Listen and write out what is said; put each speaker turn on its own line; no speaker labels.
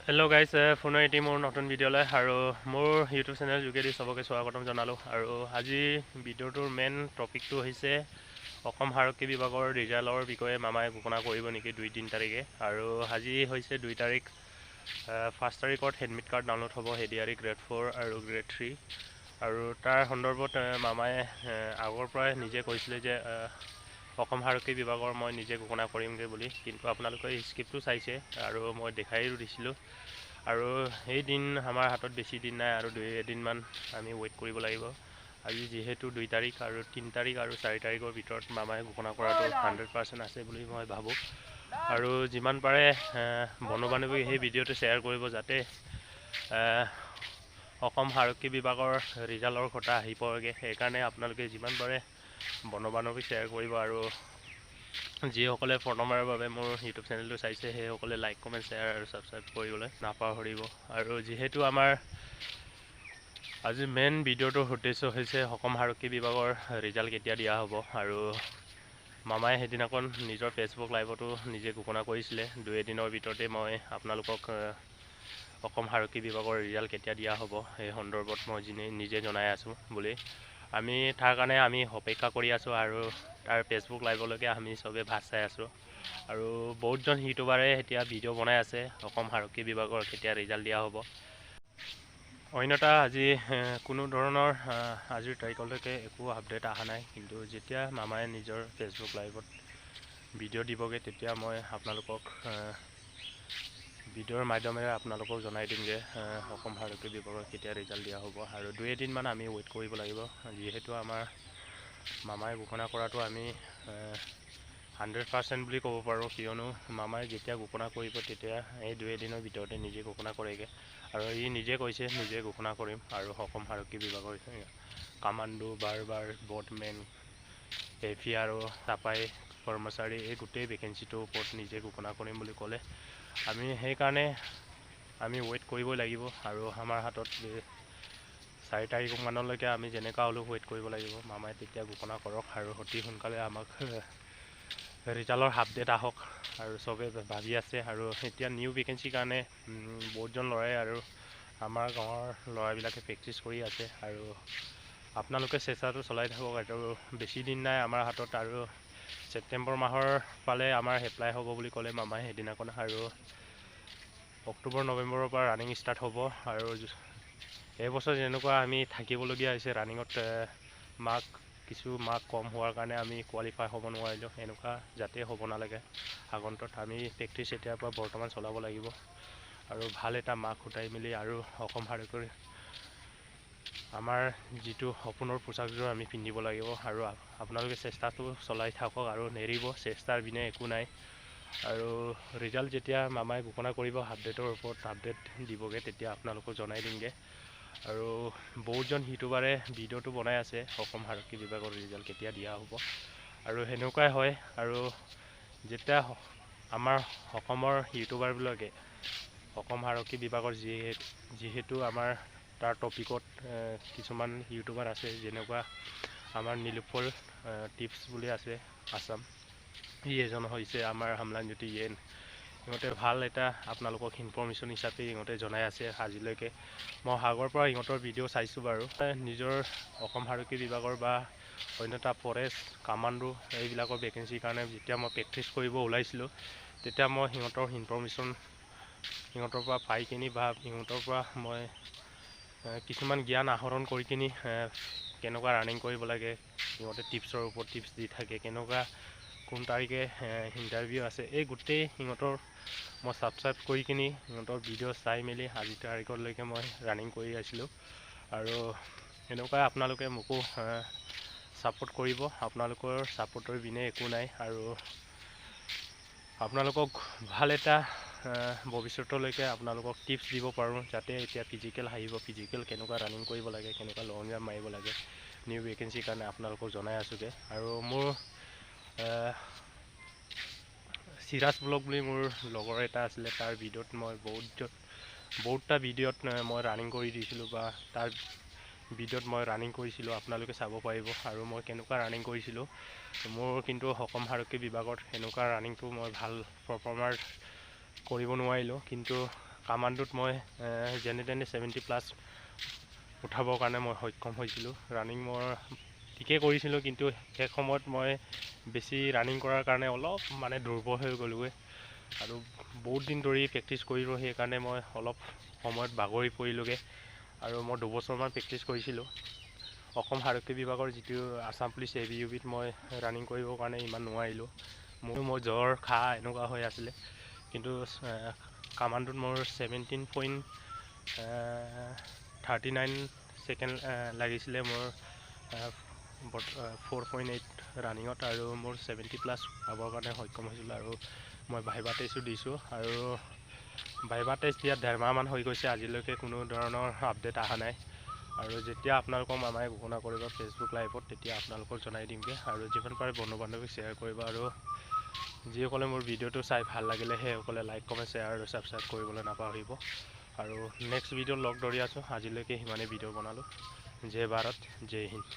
Hello' guys, পুনৰ এটি মোৰ নতুন ভিডিঅ'লৈ আৰু মোৰ ইউটিউব চেনেল যোগেদি চবকে স্বাগতম জনালোঁ। আৰু আজি ভিডিঅ'টোৰ মেইন টপিকটো হৈছে অসম আৰক্ষী বিভাগৰ ৰিজাল্টৰ বিষয়ে মামাই ঘোষণা কৰিব নেকি 2-3 তাৰিখে। আৰু আজি হৈছে 2 তাৰিখ। 1 তাৰিখত এডমিট কাৰ্ড ডাউনলোড হ'ব এডিআৰই গ্ৰেড 4 আৰু গ্ৰেড 3। আৰু তাৰ সন্দৰ্ভত মামাই আগৰ পৰাই নিজে কৈছিলে যে অসম আৰক্ষী বিভাগৰ মই নিজে ঘোষণা কৰিমগৈ বুলি, কিন্তু আপোনালোকে স্ক্ৰিপ্টটো চাইছে আৰু মই দেখাইও দিছিলোঁ। আৰু সেই দিন আমাৰ হাতত বেছি দিন নাই আৰু 2-এদিনমান আমি ৱেইট কৰিব লাগিব। আজি যিহেতু 2 তাৰিখ আৰু 3 তাৰিখ আৰু 4 তাৰিখৰ ভিতৰত মামাই ঘোষণা কৰাটো 100% আছে বুলি মই ভাবোঁ। আৰু যিমান পাৰে বন্ধু বান্ধৱীক সেই ভিডিঅ'টো শ্বেয়াৰ কৰিব, যাতে অসম আৰক্ষী বিভাগৰ ৰিজাল্টৰ কথা আহি পৰেগৈ। সেইকাৰণে আপোনালোকে যিমান পাৰে বন্ধু বান্ধৱীক শ্বেয়াৰ কৰিব। আৰু যিসকলে প্ৰথমবাৰৰ বাবে মোৰ ইউটিউব চেনেলটো চাইছে সেইসকলে লাইক, কমেণ্ট, শ্বেয়াৰ আৰু ছাবস্ক্ৰাইব কৰিবলৈ নাপাহৰিব। আৰু যিহেতু আমাৰ আজি মেইন ভিডিঅ'টোৰ উদ্দেশ্য হৈছে অসম আৰক্ষী বিভাগৰ ৰিজাল্ট কেতিয়া দিয়া হ'ব। আৰু মামাই সেইদিনাখন নিজৰ ফেচবুক লাইভতো নিজে ঘোষণা কৰিছিলে 2-এদিনৰ ভিতৰতে মই আপোনালোকক অসম আৰক্ষী বিভাগৰ ৰিজাল্ট কেতিয়া দিয়া হ'ব সেই সন্দৰ্ভত মই নিজে জনাই আছোঁ বুলি। আমি তাৰ কাৰণে আমি অপেক্ষা কৰি আছোঁ আৰু তাৰ ফেচবুক লাইভলৈকে আমি চবেই ভাত চাই আছোঁ। আৰু বহুতজন ইউটিউবাৰে এতিয়া ভিডিঅ' বনাই আছে অসম আৰক্ষী বিভাগৰ কেতিয়া ৰিজাল্ট দিয়া হ'ব। অন্যথা আজি কোনো ধৰণৰ আজিৰ তাৰিখলৈকে একো আপডেট অহা নাই, কিন্তু যেতিয়া মামাই নিজৰ ফেচবুক লাইভত ভিডিঅ' দিবগৈ তেতিয়া মই আপোনালোকক ভিডিঅ'ৰ মাধ্যমেৰে আপোনালোকক জনাই দিম যে অসম আৰক্ষী বিভাগৰ কেতিয়া ৰিজাল্ট দিয়া হ'ব। আৰু 2-এদিনমান আমি ৱেইট কৰিব লাগিব, যিহেতু আমাৰ মামাই ঘোষণা কৰাটো আমি 100% বুলি ক'ব পাৰোঁ, কিয়নো মামাই যেতিয়া ঘোষণা কৰিব তেতিয়া এই 2-এদিনৰ ভিতৰতে নিজে ঘোষণা কৰেগৈ। আৰু ই নিজে কৈছে নিজে ঘোষণা কৰিম। আৰু অসম আৰক্ষী বিভাগৰ কামাণ্ডো, বাৰবাৰ, বটমেন, এফি আৰু চাপাই কৰ্মচাৰী এই গোটেই ভেকেঞ্চিটোৰ ওপৰত নিজে ঘোষণা কৰিম বুলি ক'লে আমি সেইকাৰণে আমি ৱেইট কৰিবই লাগিব। আৰু আমাৰ হাতত 4 তাৰিখমানলৈকে আমি যেনেকুৱা হ'লেও ৱেইট কৰিব লাগিব। মামাই তেতিয়া ঘোষণা কৰক আৰু অতি সোনকালে আমাক ৰিজাল্টৰ আপডেট আহক। আৰু চবেই ভাবি আছে আৰু এতিয়া নিউ ভেকেঞ্চিৰ কাৰণে বহুতজন ল'ৰাই আৰু আমাৰ গাঁৱৰ ল'ৰাবিলাকে প্ৰেক্টিছ কৰি আছে। আৰু আপোনালোকে চেষ্টাটো চলাই থাকক। আৰু বেছি দিন নাই আমাৰ হাতত, আৰু ছেপ্টেম্বৰ মাহৰ ফালে আমাৰ এপ্লাই হ'ব বুলি ক'লে মামাই সেইদিনাখন। আৰু অক্টোবৰ নৱেম্বৰৰ পৰা ৰানিং ষ্টাৰ্ট হ'ব। আৰু এইবছৰ যেনেকুৱা আমি থাকিবলগীয়া হৈছে ৰানিঙত, কিছু মাৰ্ক কম হোৱাৰ কাৰণে আমি কোৱালিফাই হ'ব নোৱাৰিলোঁ। এনেকুৱা যাতে হ'ব নালাগে আগন্তত আমি প্ৰেক্টিছ এতিয়াৰ পৰা বৰ্তমান চলাব লাগিব। আৰু ভাল এটা মাৰ্ক উঠাই মেলি আৰু অসম আৰক্ষীৰ আমাৰ যিটো সপোনৰ পোচাকযোৰ আমি পিন্ধিব লাগিব। আৰু আপোনালোকে চেষ্টাটো চলাই থাকক আৰু নেৰিব, চেষ্টাৰ বিনে একো নাই। আৰু ৰিজাল্ট যেতিয়া মামাই ঘোষণা কৰিব আপডেটৰ ওপৰত আপডেট দিবগৈ তেতিয়া আপোনালোকক জনাই দিমগৈ। আৰু বহুতজন ইউটিউবাৰে ভিডিঅ'টো বনাই আছে অসম আৰক্ষী বিভাগৰ ৰিজাল্ট কেতিয়া দিয়া হ'ব। আৰু সেনেকুৱাই হয়। আৰু যেতিয়া আমাৰ অসমৰ ইউটিউবাৰবিলাকে অসম আৰক্ষী বিভাগৰ যিহেতু আমাৰ তাৰ টপিকত কিছুমান ইউটিউবাৰ আছে, যেনেকুৱা আমাৰ নীলোৎপল টিপছ বুলি আছে আছাম, এজন হৈছে আমাৰ হামলানজ্যোতি য়েন। সিহঁতে ভাল এটা আপোনালোকক ইনফৰ্মেশ্যন হিচাপে সিহঁতে জনাই আছে আজিলৈকে। মই আগৰ পৰা সিহঁতৰ ভিডিঅ' চাইছোঁ বাৰু। নিজৰ অসম আৰক্ষী বিভাগৰ বা অন্যথা ফৰেষ্ট, কামাণ্ডো এইবিলাকৰ ভেকেঞ্চিৰ কাৰণে যেতিয়া মই প্ৰেক্টিছ কৰিব ওলাইছিলোঁ তেতিয়া মই সিহঁতৰ ইনফৰ্মেশ্যন সিহঁতৰ পৰা পাই কিনি বা সিহঁতৰ পৰা মই কিছুমান জ্ঞান আহৰণ কৰি কিনি কেনেকুৱা ৰানিং কৰিব লাগে, সিহঁতে টিপছৰ ওপৰত টিপছ দি থাকে, কেনেকুৱা কোন তাৰিখে ইণ্টাৰভিউ আছে, এই গোটেই সিহঁতৰ মই ছাবস্ক্ৰাইব কৰি কিনি সিহঁতৰ ভিডিঅ' চাই মেলি আজিৰ তাৰিখলৈকে মই ৰানিং কৰি আছিলোঁ। আৰু এনেকুৱাই আপোনালোকে মোকো ছাপোৰ্ট কৰিব, আপোনালোকৰ ছাপোৰ্টৰ বিনে একো নাই। আৰু আপোনালোকক ভাল এটা ভৱিষ্যতলৈকে আপোনালোকক টিপছ দিব পাৰোঁ, যাতে এতিয়া ফিজিকেল আহিব, ফিজিকেল কেনেকুৱা ৰানিং কৰিব লাগে, কেনেকুৱা লং জাম্প মাৰিব লাগে, নিউ ভেকেঞ্চিৰ কাৰণে আপোনালোকক জনাই আছোঁগৈ। আৰু মোৰ চিৰাজ ব্লগ বুলি মোৰ লগৰ এটা আছিলে, তাৰ ভিডিঅ'ত মই বহুতটা ভিডিঅ'ত মই ৰানিং কৰি দিছিলোঁ, বা তাৰ ভিডিঅ'ত মই ৰানিং কৰিছিলোঁ, আপোনালোকে চাব পাৰিব। আৰু মই কেনেকুৱা ৰানিং কৰিছিলোঁ, মোৰ কিন্তু অসম আৰক্ষী বিভাগত এনেকুৱা ৰানিংটো মই ভাল পাৰফৰ্মাৰ কৰিব নোৱাৰিলোঁ, কিন্তু কামাণ্ডোত মই যেনে তেনে 70+ উঠাবৰ কাৰণে মই সক্ষম হৈছিলোঁ। ৰানিং মই ঠিকেই কৰিছিলোঁ, কিন্তু শেষ সময়ত মই বেছি ৰানিং কৰাৰ কাৰণে অলপ মানে দুৰ্বল হৈ গ'লোগৈ আৰু বহুত দিন ধৰি প্ৰেক্টিছ কৰিলোঁ, সেইকাৰণে মই অলপ সময়ত বাগৰি পৰিলোঁগৈ। আৰু মই 2 বছৰমান প্ৰেক্টিছ কৰিছিলোঁ। অসম আৰক্ষী বিভাগৰ যিটো আছাম পুলিচ ABUBত মই ৰানিং কৰিবৰ কাৰণে ইমান নোৱাৰিলোঁ। মোৰ জ্বৰ এনেকুৱা হৈ আছিলে, কিন্তু কামাণ্ডোত মোৰ 17.39 ছেকেণ্ড লাগিছিলে মোৰ 4.8 ৰানিঙত, আৰু মোৰ 70+ পাবৰ কাৰণে সক্ষম হৈছিলোঁ। আৰু মই ভাইভা টেষ্টো দিছোঁ, আৰু ভাইভা টেষ্ট দিয়াত 1.5 মাহমান হৈ গৈছে, আজিলৈকে কোনো ধৰণৰ আপডেট অহা নাই। আৰু যেতিয়া আপোনালোকৰ মামাই ঘোষণা কৰিব ফেচবুক লাইভত, তেতিয়া আপোনালোকক জনাই দিমগৈ। আৰু যিমান পাৰে বন্ধু বান্ধৱীক শ্বেয়াৰ কৰিব, আৰু যিসকলে মোৰ ভিডিঅ'টো চাই ভাল লাগিলে সেইসকলে লাইক কমেণ্ট শ্বেয়াৰ আৰু ছাবস্ক্ৰাইব কৰিবলৈ নাপাহৰিব। আৰু নেক্সট ভিডিঅ'ত লগ ধৰি আছোঁ। আজিলৈকে সিমানেই ভিডিঅ' বনালোঁ। জয় ভাৰত, জয় হিন্দ।